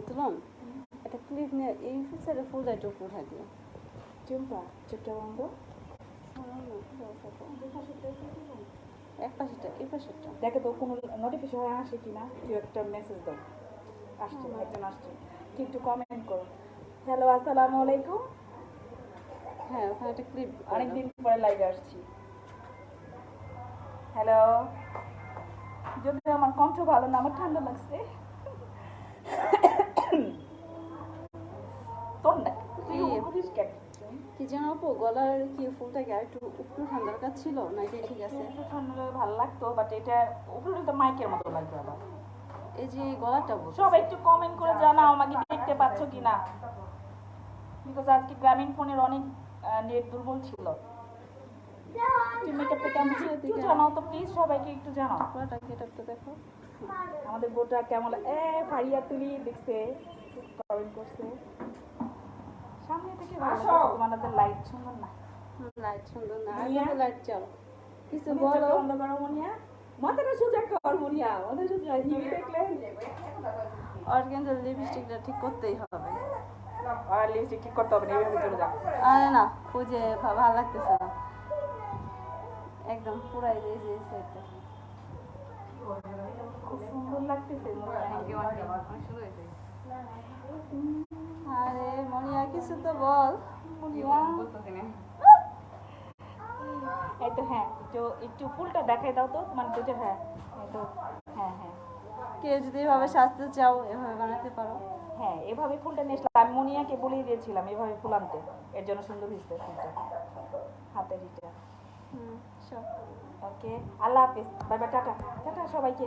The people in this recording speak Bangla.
তুলন একটা ক্লিপ নিয়ে এই সাইডে ফুল একটু উঠাই দিও চুম্পা ছোট্ট বন্ধ এক পাশেরটা এই পাশেরটা দেখে তো কোনো নোটিফিকেশন আসে কিনা তুই একটা মেসেজ দাও আসছে একজন আসছে তুই একটু কমেন্ট করো হ্যালো আসসালামু আলাইকুম হ্যাঁ ওখানে একটা ক্লিপ অনেকদিন পরে লাইভে আসছি হ্যালো যদিও আমার কণ্ঠ ভালো না আমার ঠান্ডা লাগছে তোর না তুই করিস কেন কি যেন আপু গলার কি ফুলটা কি একটু একটু ঠান্ডার কাজ ছিল না এটা ঠিক আছে একটু ঠান্ডা ভালো লাগতো বাট এটা উপরে তো মাইকের মতো লাগবে আবার এই যে গলাটা সবাই একটু কমেন্ট করে জানাও আমাকে দেখতে পাচ্ছ কিনা বিকজ আজকে গ্রামীণ ফোনের অনেক নেট দুর্বল ছিল তুমি মেকআপটা কেমন ছিল একটু জানাও তো প্লিজ সবাইকে একটু জানাও গলাটা কেটে দেখো আমাদের বোটা কেমন ফারিয়া তুলি দেখছে কমেন্ট করছে সামনে থেকে ভালো তোমাদের লাইট সুন্দর না লাইট সুন্দর না আর লাইট চাও কিছু বলো অন্ধ করো মনিয়া মাথাটা সোজা কর মনিয়া মাথা সোজা হিমি দেখলে আর কিন্তু লিপস্টিকটা ঠিক করতেই হবে আর লিপস্টিক ঠিক করতে হবে না এইভাবে চলে যাও আরে না ওই যে ভালো লাগতেছে না একদম পুরাই যে যে সেটটা খুব সুন্দর লাগতেছে আরে মনিয়া কিছু তো বল মনিয়া এই তো হ্যাঁ একটু ফুলটা দেখাই দাও তো মানে তো যে হ্যাঁ এই তো হ্যাঁ হ্যাঁ কেউ যদি এভাবে সাজতে চাও এভাবে বানাতে পারো হ্যাঁ এভাবে ফুলটা নিয়ে আসলাম আমি মনিয়াকে বলেই দিয়েছিলাম এভাবে ফুল আনতে এর জন্য সুন্দর হয়েছে ফুলটা হাতের ইটা ওকে আল্লাহ হাফিজ বাই বাই টাটা টাটা সবাইকে